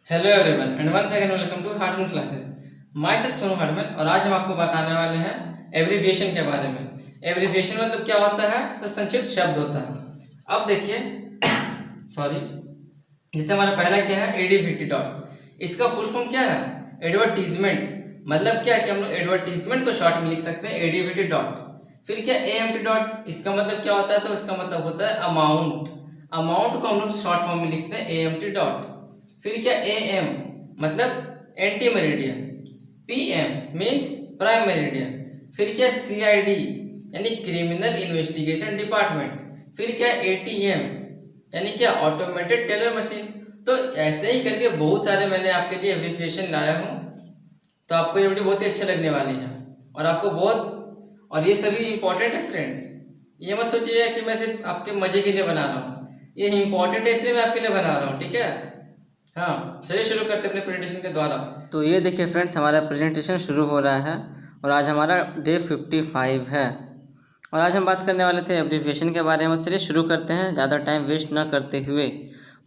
Hello everyone and once again welcome to Hardman classes. Myself Sonu Hardman और आज हम आपको बताने वाले हैं एब्रीविएशन के बारे में। एब्रीविएशन मतलब क्या होता है? तो संक्षिप्त शब्द होता है। अब देखिए सॉरी, जैसे हमारा पहला क्या है एडीवीटी डॉट। इसका फुल फॉर्म क्या है? एडवर्टीजमेंट। मतलब क्या कि हम लोग एडवर्टीजमेंट को शॉर्ट में लिख सकते हैं एडीवीटी डॉट। फिर क्या एएमटी डॉट, इसका मतलब क्या होता है? तो इसका मतलब होता है अमाउंट। अमाउंट को हम लोग शॉर्ट फॉर्म में लिखते हैं एएमटी डॉट। फिर क्या ए एम मतलब anti meridian. P M means prime meridian. फिर क्या सी आई डी यानी क्रिमिनल इन्वेस्टिगेशन डिपार्टमेंट। फिर क्या ए टी एम यानी क्या ऑटोमेटेड टेलर मशीन। तो ऐसे ही करके बहुत सारे मैंने आपके लिए एप्लीकेशन लाया हूँ। तो आपको ये वीडियो बहुत ही अच्छा लगने वाली है और आपको बहुत, और ये सभी इंपॉर्टेंट है फ्रेंड्स। ये मत सोचिए कि मैं सिर्फ आपके मजे के लिए बना रहा हूँ, ये इंपॉर्टेंट है इसलिए मैं आपके लिए बना रहा हूँ, ठीक है। हाँ चलिए शुरू करते हैं अपने प्रेजेंटेशन के द्वारा। तो ये देखिए फ्रेंड्स, हमारा प्रेजेंटेशन शुरू हो रहा है और आज हमारा डे 55 है और आज हम बात करने वाले थे एब्रीविएशन के बारे में। चलिए शुरू करते हैं ज़्यादा टाइम वेस्ट ना करते हुए।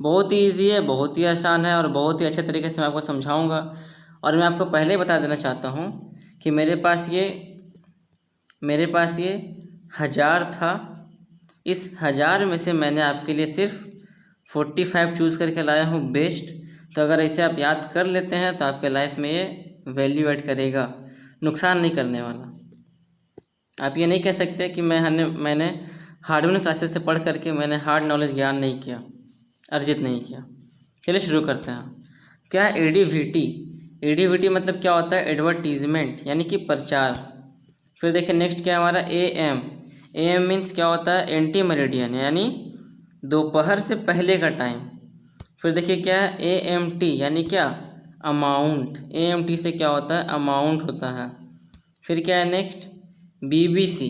बहुत ही ईजी है, बहुत ही आसान है और बहुत ही अच्छे तरीके से मैं आपको समझाऊंगा। और मैं आपको पहले ही बता देना चाहता हूँ कि मेरे पास ये 1000 था। इस 1000 में से मैंने आपके लिए सिर्फ 45 चूज़ करके लाया हूँ बेस्ट। तो अगर ऐसे आप याद कर लेते हैं तो आपके लाइफ में ये वैल्यू ऐड करेगा, नुकसान नहीं करने वाला। आप ये नहीं कह सकते कि मैंने हार्डवेयर क्लासेस से पढ़ करके मैंने हार्ड नॉलेज ज्ञान नहीं किया, अर्जित नहीं किया। चलिए शुरू करते हैं। क्या है एडीवीटी? एडीवीटी मतलब क्या होता है? एडवर्टीजमेंट यानी कि प्रचार। फिर देखिए नेक्स्ट क्या है हमारा A M. A M means क्या होता है? एंटी मेरिडियन यानी दोपहर से पहले का टाइम। फिर देखिए क्या है ए एम टी यानी क्या? अमाउंट। ए एम टी से क्या होता है? अमाउंट होता है। फिर क्या है नेक्स्ट? B B C.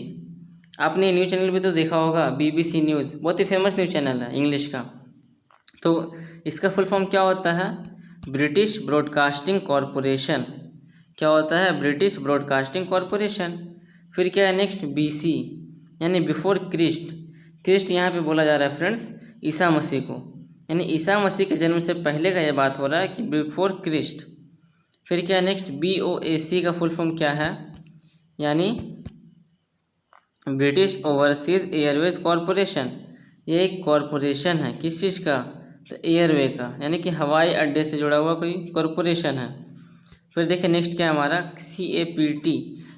आपने न्यूज़ चैनल भी तो देखा होगा, BBC न्यूज़ बहुत ही फेमस न्यूज़ चैनल है इंग्लिश का। तो इसका फुल फॉर्म क्या होता है? British broadcasting corporation. क्या होता है? British broadcasting corporation. फिर क्या है नेक्स्ट? BC यानी बिफोर क्रिस्ट। क्रिस्ट यहाँ पे बोला जा रहा है फ्रेंड्स ईसा मसीह को, यानी ईसा मसीह के जन्म से पहले का ये बात हो रहा है कि बिफोर क्रिस्ट। फिर क्या है नेक्स्ट? BOAC का फुल फॉर्म क्या है? यानी ब्रिटिश ओवरसीज एयरवेज कॉरपोरेशन। ये एक कॉरपोरेशन है, किस चीज़ का? तो एयरवे का, यानी कि हवाई अड्डे से जुड़ा हुआ कोई कॉरपोरेशन है। फिर देखिए नेक्स्ट क्या है हमारा? CAPT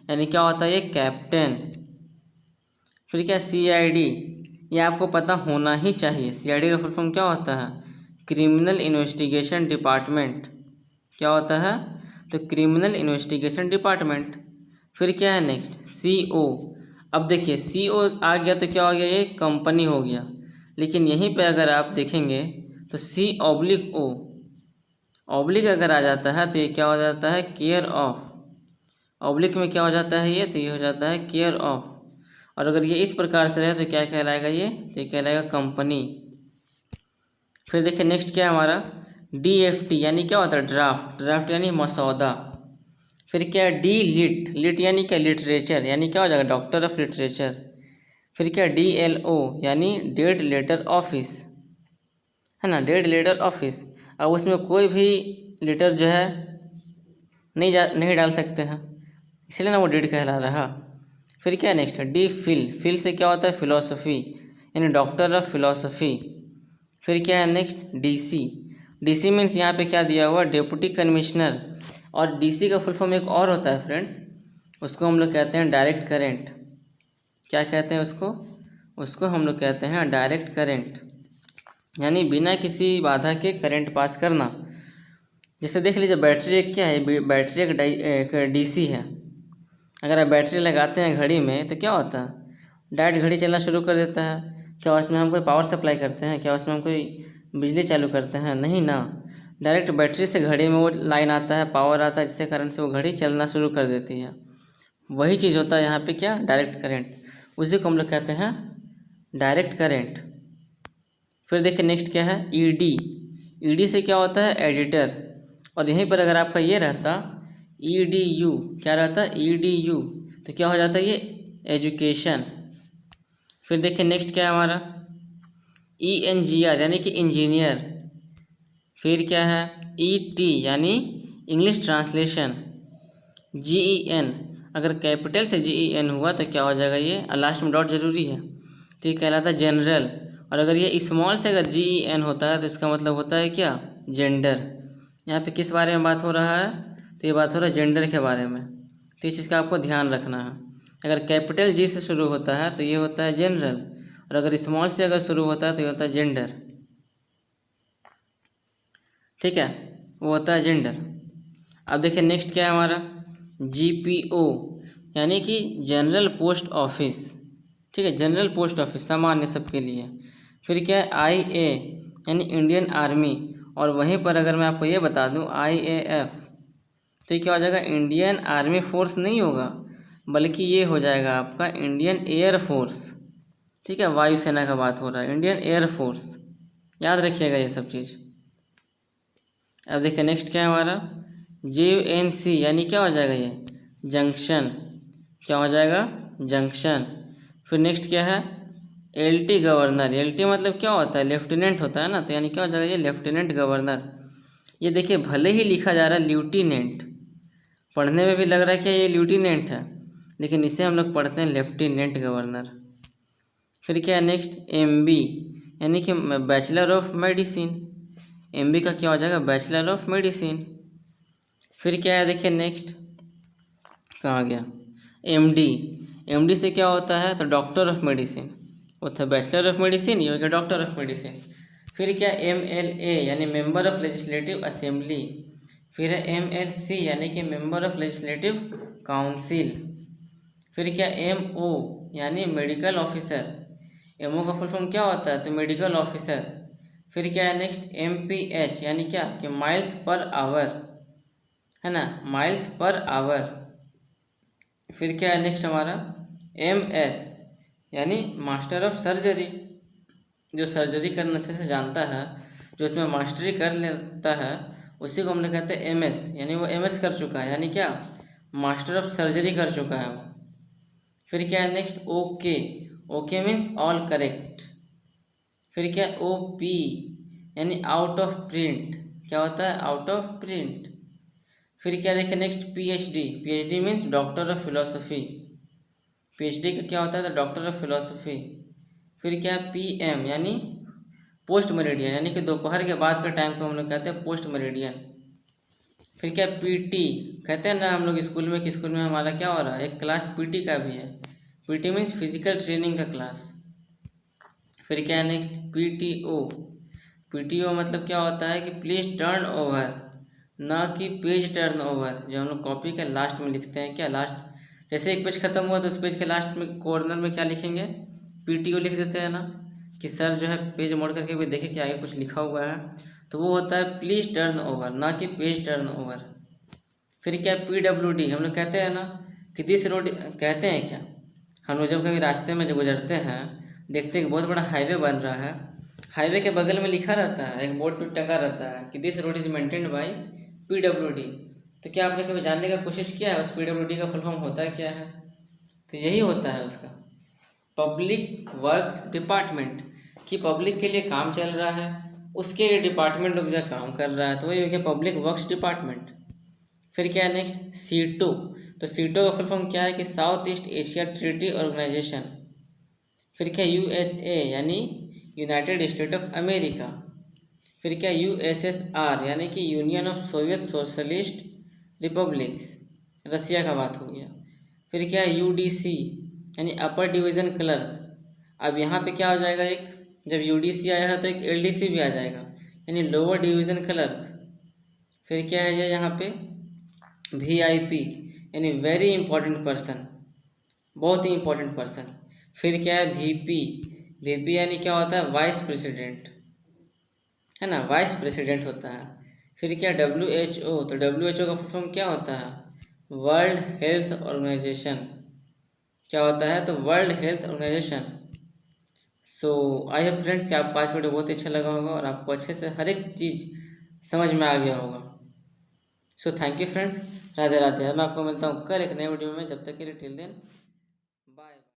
यानी क्या होता है? ये कैप्टन। फिर क्या? CID, ये आपको पता होना ही चाहिए। CID का फुल फॉर्म क्या होता है? Criminal investigation department. क्या होता है? तो क्रिमिनल इन्वेस्टिगेशन डिपार्टमेंट। फिर क्या है नेक्स्ट? CO। अब देखिए CO आ गया तो क्या हो गया? ये कंपनी हो गया। लेकिन यहीं पे अगर आप देखेंगे तो C/O ऑब्लिक अगर आ जाता है तो ये क्या हो जाता है? Care of. ऑब्लिक में क्या हो जाता है ये? तो ये हो जाता है केयर ऑफ। और अगर ये इस प्रकार से रहे तो क्या कहलाएगा ये? तो ये कहलाएगा कंपनी। फिर देखिए नेक्स्ट क्या है हमारा? DFT यानी क्या होता है? ड्राफ्ट। ड्राफ्ट यानी मसौदा। फिर क्या है? DLIT। लिट यानी क्या? लिटरेचर, यानी क्या हो जाएगा? Doctor of literature. फिर क्या? DLO यानी डेड लेटर ऑफिस, है ना? Dead letter office. अब उसमें कोई भी लेटर जो है नहीं डाल सकते हैं, इसलिए ना वो डेड कहला रहा। फिर क्या नेक्स्ट है? DPhil। फिल से क्या होता है? फिलोसफी, यानी डॉक्टर ऑफ फिलोसफी। फिर क्या है नेक्स्ट? DC। DC मीन्स यहाँ पे क्या दिया हुआ? Deputy commissioner. और DC का फुल फॉर्म एक और होता है फ्रेंड्स, उसको हम लोग कहते हैं डायरेक्ट करेंट। क्या कहते हैं उसको? उसको हम लोग कहते हैं डायरेक्ट करेंट, यानी बिना किसी बाधा के करंट पास करना। जैसे देख लीजिए बैटरी एक क्या है? बैटरी एक DC है। अगर आप बैटरी लगाते हैं घड़ी में तो क्या होता है? डायरेक्ट घड़ी चलना शुरू कर देता है। क्या उसमें हम कोई पावर सप्लाई करते हैं? क्या उसमें हम कोई बिजली चालू करते हैं? नहीं ना। डायरेक्ट बैटरी से घड़ी में वो लाइन आता है, पावर आता है, जिसके कारण से वो घड़ी चलना शुरू कर देती है। वही चीज़ होता है यहाँ पे क्या? Direct current. उसी को हम लोग कहते हैं डायरेक्ट करेंट। फिर देखिए नेक्स्ट क्या है? ED। ED से क्या होता है? एडिटर। और यहीं पर अगर आपका ये रहता EDU, क्या रहता? EDU, तो क्या हो जाता है? ये एजुकेशन। फिर देखिए नेक्स्ट क्या है हमारा? ENGR यानी कि इंजीनियर। फिर क्या है ET यानी इंग्लिश ट्रांसलेशन, GEN अगर कैपिटल से GEN हुआ तो क्या हो जाएगा ये, लास्ट में डॉट जरूरी है, तो ये कहलाता है जनरल। और अगर ये स्मॉल से अगर GEN होता है तो इसका मतलब होता है क्या, जेंडर। यहाँ पे किस बारे में बात हो रहा है, तो ये बात हो रहा है जेंडर के बारे में, तो इस चीज़ का आपको ध्यान रखना है। अगर कैपिटल G से शुरू होता है तो ये होता है जनरल, और अगर स्मॉल से अगर शुरू होता है तो ये होता है जेंडर। ठीक है, वो होता है जेंडर। अब देखिए नेक्स्ट क्या है हमारा, GPO यानी कि जनरल पोस्ट ऑफिस। ठीक है, जनरल पोस्ट ऑफिस सामान्य सबके लिए। फिर क्या है IA यानी इंडियन आर्मी, और वहीं पर अगर मैं आपको ये बता दूं IAF, तो ये क्या हो जाएगा, इंडियन आर्मी फोर्स नहीं होगा, बल्कि ये हो जाएगा आपका इंडियन एयर फोर्स। ठीक है, वायुसेना का बात हो रहा है, इंडियन एयर फोर्स, याद रखिएगा ये सब चीज़। अब देखिए नेक्स्ट क्या है हमारा, JNC यानी क्या हो जाएगा ये, जंक्शन। क्या हो जाएगा, जंक्शन। फिर नेक्स्ट क्या है LT गवर्नर। LT मतलब क्या होता है, लेफ्टिनेंट होता है ना, तो यानी क्या हो जाएगा ये, लेफ्टिनेंट गवर्नर। ये देखिए भले ही लिखा जा रहा है ल्यूटिनेंट, पढ़ने में भी लग रहा है कि ये ल्यूटिनेंट है, लेकिन इसे हम लोग पढ़ते हैं लेफ्टिनेंट गवर्नर। फिर क्या है नेक्स्ट, MB यानी कि बैचलर ऑफ मेडिसिन। MB का क्या हो जाएगा, बैचलर ऑफ मेडिसिन। फिर क्या है देखिए नेक्स्ट, कहाँ गया, MD। MD से क्या होता है, तो डॉक्टर ऑफ मेडिसिन, वो था बैचलर ऑफ मेडिसिन, ये हो गया डॉक्टर ऑफ मेडिसिन। फिर क्या MLA यानी मेंबर ऑफ लेजिस्लेटिव असेंबली। फिर है MLC यानी कि मेंबर ऑफ लेजिस्लेटिव काउंसिल। फिर क्या MO यानी मेडिकल ऑफिसर। MO का फुल फॉर्म क्या होता है, तो मेडिकल ऑफिसर। फिर क्या है नेक्स्ट, MPH यानी क्या, कि माइल्स पर आवर, है ना, माइल्स पर आवर। फिर क्या है नेक्स्ट हमारा, MS यानी मास्टर ऑफ सर्जरी, जो सर्जरी करना अच्छे से जानता है, जो इसमें मास्टरी कर लेता है, उसी को हम लोग कहते हैं MS, यानी वो MS कर चुका है, यानी क्या, मास्टर ऑफ सर्जरी कर चुका है वो। फिर क्या है next, OK means all correct. फिर क्या है OP यानी आउट ऑफ प्रिंट। क्या होता है, आउट ऑफ प्रिंट। फिर क्या देखिए next, PhD means doctor of philosophy. PhD का क्या होता है, तो डॉक्टर ऑफ फिलोसफी। फिर क्या है PM यानी पोस्ट मेरिडियन, यानी कि दोपहर के बाद के टाइम को हम लोग कहते हैं पोस्ट मेरिडियन। फिर क्या PT, कहते हैं ना हम लोग स्कूल में, कि स्कूल में हमारा क्या हो रहा है, एक क्लास PT का भी है। PT मीन्स फिजिकल ट्रेनिंग का क्लास। फिर क्या है नेक्स्ट, PTO मतलब क्या होता है, कि प्लीज टर्न ओवर, ना कि पेज टर्न ओवर, जो हम लोग कॉपी के लास्ट में लिखते हैं। क्या लास्ट, जैसे एक पेज खत्म हुआ तो उस पेज के लास्ट में कॉर्नर में क्या लिखेंगे, PTO लिख देते हैं ना, कि सर जो है पेज मोड़ करके भी देखे कि आगे कुछ लिखा हुआ है, तो वो होता है प्लीज टर्न ओवर, ना कि पेज टर्न ओवर। फिर क्या PWD, हम लोग कहते हैं ना कि दिस रोड, कहते हैं क्या, हम लोग जब कभी रास्ते में जब गुजरते हैं, देखते हैं कि बहुत बड़ा हाईवे बन रहा है, हाईवे के बगल में लिखा रहता है, एक बोर्ड पे टंगा रहता है कि this road is maintained by PWD। तो क्या आपने कभी जानने का कोशिश किया है उस PWD का फुल फॉर्म होता क्या है, तो यही होता है उसका, पब्लिक वर्क्स डिपार्टमेंट, कि पब्लिक के लिए काम चल रहा है, उसके लिए डिपार्टमेंट लोग जो काम कर रहा है, तो वही हो गया पब्लिक वर्क्स डिपार्टमेंट। फिर क्या है नेक्स्ट, सीटो, तो सीटो का फुल फॉर्म क्या है, कि south east Asia treaty organisation. फिर क्या USA यानी यूनाइटेड स्टेट ऑफ अमेरिका। फिर क्या USSR यानी कि union of Soviet socialist republics, Russia का बात हो गया। फिर क्या UDC यानी अपर डिवीज़न क्लर्क। अब यहाँ पे क्या हो जाएगा, एक जब UDC आया है तो एक LDC भी आ जाएगा, यानी लोअर डिवीज़न क्लर्क। फिर क्या है ये यहाँ पे VIP यानी वेरी इंपॉर्टेंट पर्सन, बहुत ही इंपॉर्टेंट पर्सन। फिर क्या है VP यानी क्या होता है, वाइस प्रेसिडेंट, है ना, वाइस प्रेसिडेंट होता है। फिर क्या WHO, तो WHO का फुल फॉर्म क्या होता है, वर्ल्ड हेल्थ ऑर्गेनाइजेशन। क्या होता है, तो world health organisation. So I hope friends कि आपको आज का वीडियो बहुत ही अच्छा लगा होगा और आपको अच्छे से हर एक चीज़ समझ में आ गया होगा। So thank you friends, Radhe Radhe. मैं आपको मिलता हूँ कल एक नए वीडियो में, जब तक के लिए टिल देन